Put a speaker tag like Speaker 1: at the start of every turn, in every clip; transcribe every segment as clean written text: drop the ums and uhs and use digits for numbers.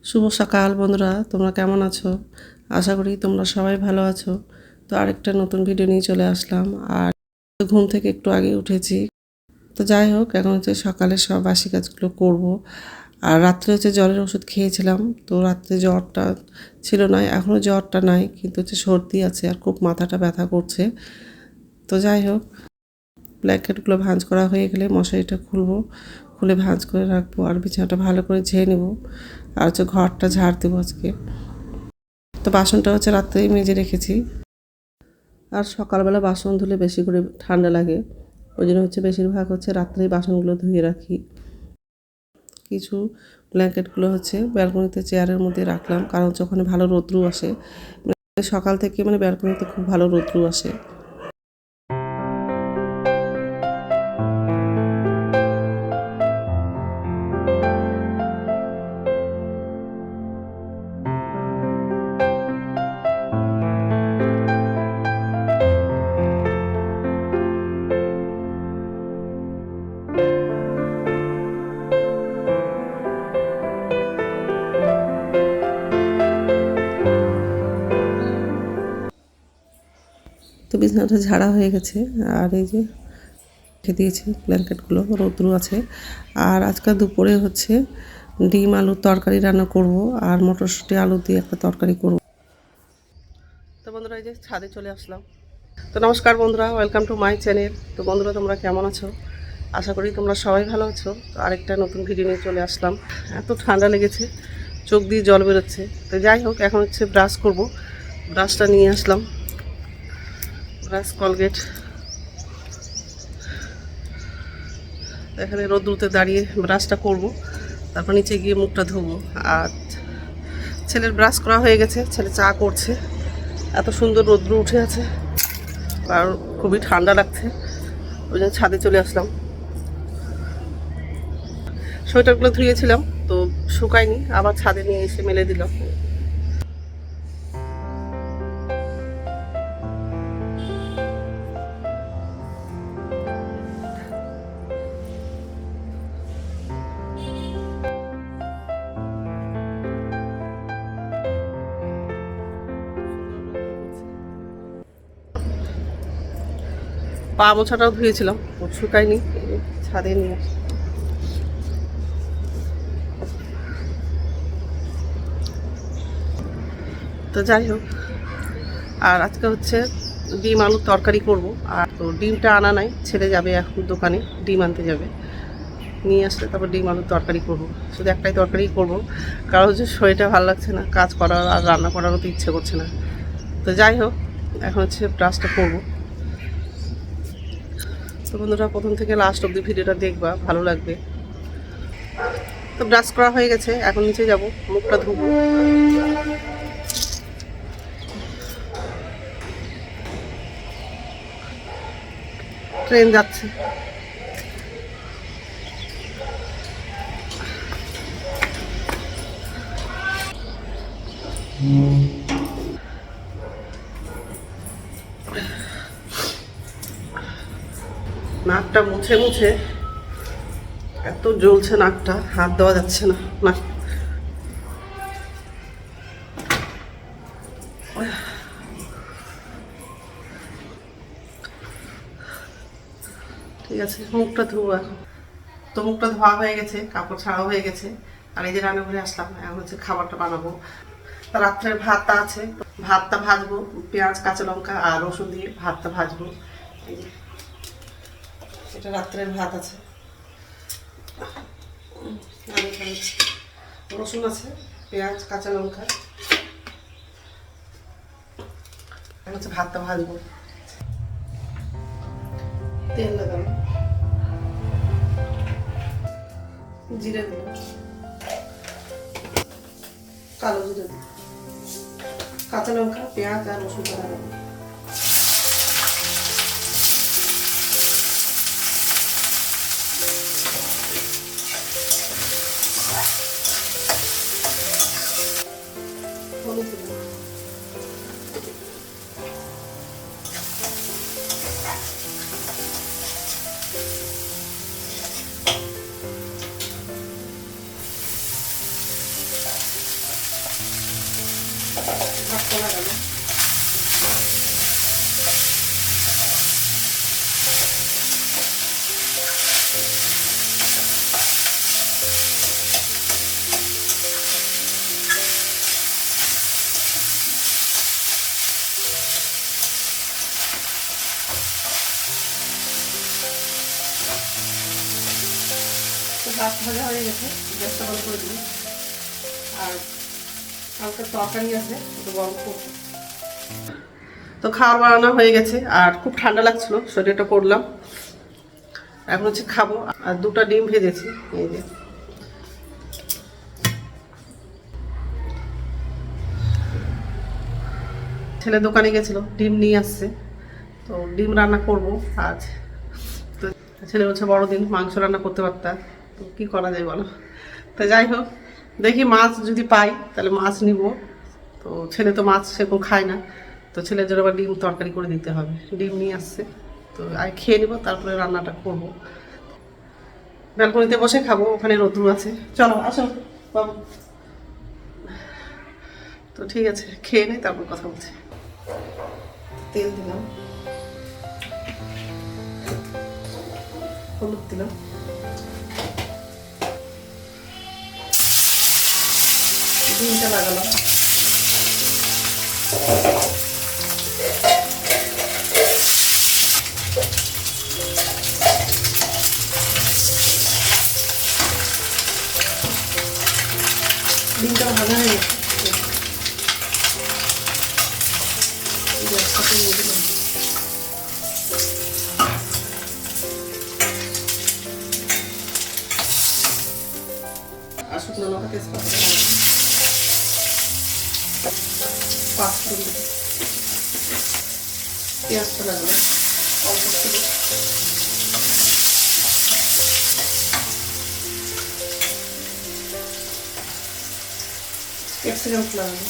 Speaker 1: শুভ সকাল বন্ধুরা, তোমরা কেমন আছো? আশা করি তোমরা সবাই ভালো আছো। তো আরেকটা নতুন ভিডিও নিয়ে চলে আসলাম। আর ঘুম থেকে একটু আগে উঠেছি। তো যাই হোক, এখন হচ্ছে সকালের সব বাসি কাজগুলো করব। আর রাত্রে হচ্ছে জ্বরের ওষুধ খেয়েছিলাম, তো রাত্রে জ্বরটা ছিল না, এখনও জ্বরটা নাই, কিন্তু হচ্ছে সর্দি আছে আর খুব মাথাটা ব্যথা করছে। তো যাই হোক, ব্ল্যাঙ্কেটগুলো ভাঁজ করা হয়ে গেলে মশারিটা খুলে ভাঁজ করে রাখবো আর বিছানাটা ভালো করে ঝেড়ে নেব। আর হচ্ছে ঘরটা ঝাড় দেবো আজকে। তো বাসনটা হচ্ছে রাত্রেই মেজে রেখেছি। আর সকালবেলা বাসন ধুলে বেশি করে ঠান্ডা লাগে, ওই জন্য হচ্ছে বেশিরভাগ হচ্ছে রাত্রেই বাসনগুলো ধুয়ে রাখি। কিছু ব্ল্যাঙ্কেটগুলো হচ্ছে ব্যালকনিতে চেয়ারের মধ্যে রাখলাম, কারণ হচ্ছে ওখানে ভালো রৌদ্রু আসে। সকাল থেকে ব্যালকনিতে খুব ভালো রৌদ্রু আসে। তো বিছানাটা ঝাড়া হয়ে গেছে, আর এই যে রেখে দিয়েছি ব্ল্যাঙ্কেটগুলো, রৌদ্রু আছে। আর আজকাল দুপুরে হচ্ছে ডিম আলুর তরকারি রান্না করব, আর মটরশুঁটি আলু দিয়ে একটা তরকারি করব। তো বন্ধুরা, এই যে ছাদে চলে আসলাম। তো নমস্কার বন্ধুরা, ওয়েলকাম টু মাই চ্যানেল। তো বন্ধুরা, তোমরা কেমন আছো? আশা করি তোমরা সবাই ভালো আছো। তো আরেকটা নতুন ভিডিও নিয়ে চলে আসলাম। এত ঠান্ডা লেগেছে, চোখ দিয়ে জল বেরোচ্ছে। তো যাই হোক, এখন হচ্ছে ব্রাশ করব। ব্রাশটা নিয়ে আসলাম, ব্রাশ কলগেট। এখানে রোদ্রুতে দাঁড়িয়ে ব্রাশটা করব, তারপর নিচে গিয়ে মুখটা ধোবো। আর ছেলের ব্রাশ করা হয়ে গেছে, ছেলে চা করছে। এত সুন্দর রোদ্রু উঠে আছে আর খুবই ঠান্ডা লাগছে, ওই জন্য ছাদে চলে আসলাম। সোয়েটারগুলো ধুয়েছিলাম, তো শুকায়নি, আবার ছাদে নিয়ে এসে মেলে দিলাম। পা মোছাটাও ধুয়েছিলাম, শুকায়নি, ছাদে নিয়ে আসি। তো যাই হোক, আর আজকে হচ্ছে ডিম আলুর তরকারি করব। আর তো ডিমটা আনা নাই, ছেলে যাবে এখন দোকানে, ডিম আনতে যাবে, নিয়ে আসলে তারপর ডিম আলুর তরকারি করব। শুধু একটাই তরকারি করব, কারণ হচ্ছে শরীরটা ভালো লাগছে না, কাজ করার আর রান্না করারও তো ইচ্ছে করছে না। তো যাই হোক, এখন হচ্ছে ব্রাশটা করব। তো বন্ধুরা, প্রথম থেকে লাস্ট অব্দি ভিডিওটা দেখবা, ভালো লাগবে। তো ব্রাশ করা হয়ে গেছে, এখন নিচে যাব, মুখটা ধুবো। ট্রেন যাচ্ছে। নাকটা মুছে মুছে এত জ্বলছে, নাকটা হাত দেওয়া যাচ্ছে না। নাক ঠিক আছে, মুখটা ধোয়া। তো মুখটা ধোয়া হয়ে গেছে, কাপড় ছাড়াও হয়ে গেছে। আর এই যে রান্নাঘরে আসলাম, এখন হচ্ছে খাবারটা বানাবো। তা রাত্রের ভাতটা আছে, ভাতটা ভাজবো, পেঁয়াজ কাঁচা লঙ্কা আর রসুন দিয়ে ভাতটা ভাজবো। এই যে এটা রাত্রের ভাত আছে, আর এখানে রসুন আছে, পেঁয়াজ কাঁচা লঙ্কা। এখন হচ্ছে ভাতটা ভাজবো। তেল লাগাবো, জিরে দিল, কালো জিরে দিল, কাঁচা লঙ্কা পেঁয়াজ আর রসুন লাগাবো। হলুদ দিল, ভাত করা গেল। ভাত ভাজা হয়ে গেছে, গ্যাসটা বন্ধ করে দিই। আর হালকা তরকারি আছে, ওটা গরম করবো। তো খাওয়ার বানানো হয়ে গেছে, আর খুব ঠান্ডা লাগছিল, শরীরটা করলাম। এখন হচ্ছে খাবো। আর 2টা ডিম ভেজেছি, এই যে। ছেলে দোকানে গেছিল, ডিম নিয়ে আসছে, তো ডিম রান্না করব আজ। তো ছেলে বলছে বড়দিন, মাংস রান্না করতে পারতাম, তো কী করা যায় বলো। তো যাই হোক, দেখি মাছ যদি পাই তাহলে মাছ নিব। তো ছেলে তো মাছ সেরকম খায় না, তো ছেলের জন্য আবার ডিম তরকারি করে দিতে হবে। ডিম নিয়ে আসছে, তো আগে খেয়ে নিব, তারপরে রান্নাটা করব। ব্যালকনিতে বসে খাবো, ওখানে রোদ্দুর আছে। চলো আসো বাবু। তো ঠিক আছে, খেয়ে নেই, তারপর কথা বলছি। তেল দিলাম, হলুদ দিলাম, ডিমটা লাগালাম। ডিমটা ভাজা হয়ে গেছে, গ্যাসটাকে নিয়ে দিলাম। আর শুকনো লঙ্কা, তেজপাতা, 5 ফোড়ন, পেঁয়াজটা লাগালাম অল্প ছিল। ক্যাপসিকাম লাগালাম।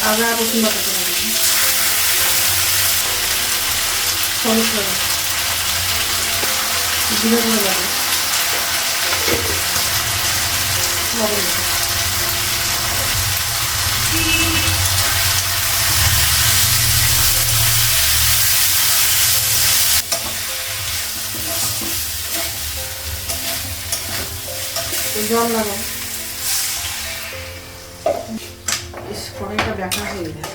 Speaker 1: আদা রসুন বাটাটা লাগাবো, হলুদ লাগাবো, জিরে গুঁড়ো লাগাবো, লবণ দেবো। জল লাগাবো। কড়াইটা ব্যাকা হয়ে যায়।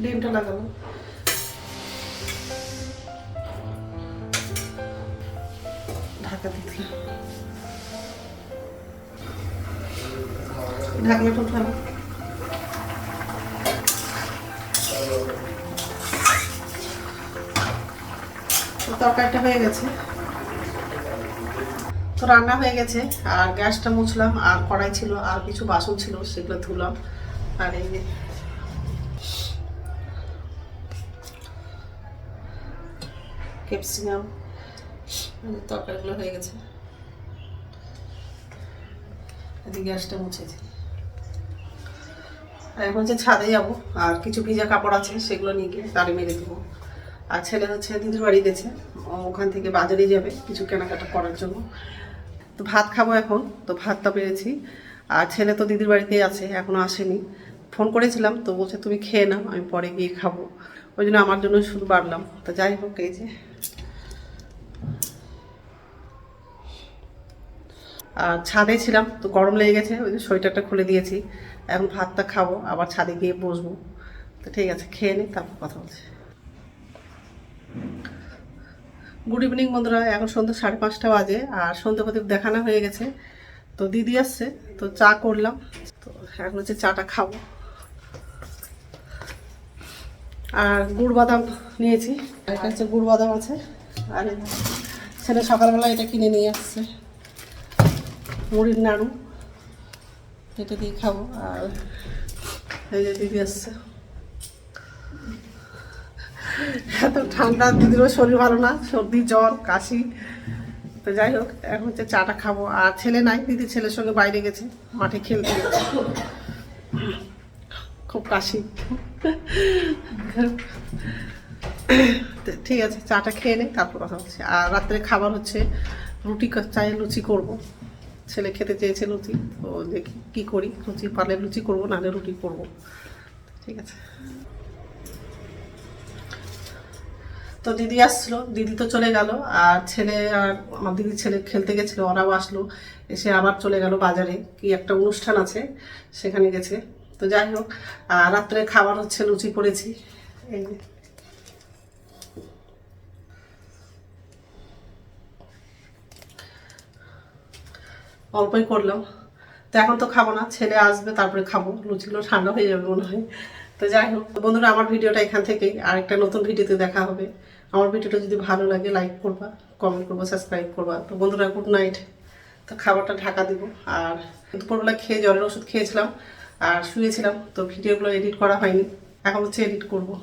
Speaker 1: ডিমটা লাগাবো, ঢাকা দিলাম, ঢাকনাটা উঠালাম। তরকারিটা হয়ে গেছে, তো রান্না হয়ে গেছে। আর গ্যাসটা মুছলাম, আর কড়াই ছিল, আর কিছু বাসন ছিল, সেগুলো ধুলাম। আর এই যে ক্যাপসিকাম, তরকারিগুলো হয়ে গেছে। এদিকে গ্যাসটা মুছেছি। আর এখন হচ্ছে ছাদে যাবো, আর কিছু ভিজা কাপড় আছে, সেগুলো নিয়ে গিয়ে তারে মেরে দেবো। আর ছেলে হচ্ছে দিদির বাড়ি গেছে, ওখান থেকে বাজারে যাবে কিছু কেনাকাটা করার জন্য। তো ভাত খাবো এখন, তো ভাতটা পেরেছি। আর ছেলে তো দিদির বাড়িতেই আছে, এখনও আসেনি। ফোন করেছিলাম, তো বলছে তুমি খেয়ে নাও, আমি পরে গিয়ে খাবো। ওই জন্য আমার জন্য শুধু বাড়লাম। তো যাই হোক, এই যে। আর ছাদে ছিলাম, তো গরম লেগে গেছে, ওই যে সোয়েটারটা খুলে দিয়েছি। এখন ভাতটা খাবো, আবার ছাদে গিয়ে বসবো। তো ঠিক আছে, খেয়ে নিই, তারপর কথা বলছি। গুড ইভিনিং বন্ধুরা, এখন সন্ধ্যা 5:30 বাজে, আর সন্ধ্যা প্রদীপ দেখানো হয়ে গেছে। তো দিদি আসছে, তো চা করলাম। তো এখন হচ্ছে চাটা খাবো। আর গুড় বাদাম নিয়েছি, এটা হচ্ছে গুড় বাদাম আছে। আর ছেলে সকালবেলা এটা কিনে নিয়ে আসছে, মুড়ির নাড়ু, এটা দিয়ে খাবো। আর এই যে দিদি আসছে। এত ঠান্ডা, দিদিরও শরীর ভালো না, সর্দি জ্বর কাশি। তো যাই হোক, এখন হচ্ছে চাটা খাবো। আর ছেলে নাই, দিদির ছেলের সঙ্গে বাইরে গেছে, মাঠে খেলতে গেছে, খুব কাশি। ঠিক আছে, চাটা খেয়ে নেই, তারপর কথা হচ্ছে। আর রাত্রে খাবার হচ্ছে রুটি চাই, লুচি করব। ছেলে খেতে চেয়েছে লুচি, তো দেখি কী করি, লুচি পারলে লুচি করবো, নাহলে রুটি করবো। ঠিক আছে। তো দিদি আসছিলো, দিদি তো চলে গেল। আর ছেলে আর আমার দিদির ছেলে খেলতে গেছিলো, ওরাও আসলো, এসে আবার চলে গেল বাজারে, কি একটা অনুষ্ঠান আছে সেখানে গেছে। তো যাই হোক, আর রাত্রে খাবার হচ্ছে লুচি করেছি, এই যে অল্পই করলাম। তো এখন তো খাবো না, ছেলে আসবে তারপরে খাবো, লুচিগুলো ঠান্ডা হয়ে যাবে মনে হয়। তো যাই হোক বন্ধুরা, আমার ভিডিওটা এখান থেকেই, আরেকটা নতুন ভিডিওতে দেখা হবে। আমার ভিডিওটা যদি ভালো লাগে লাইক করবা, কমেন্ট করবা, সাবস্ক্রাইব করবা। তো বন্ধুরা, গুড নাইট। তো খাবারটা ঢাকা দিব। আর দুপুরবেলা খেয়ে জ্বরের ওষুধ খেয়েছিলাম আর শুয়েছিলাম, তো ভিডিওগুলো এডিট করা হয়নি, এখন হচ্ছে এডিট করবো।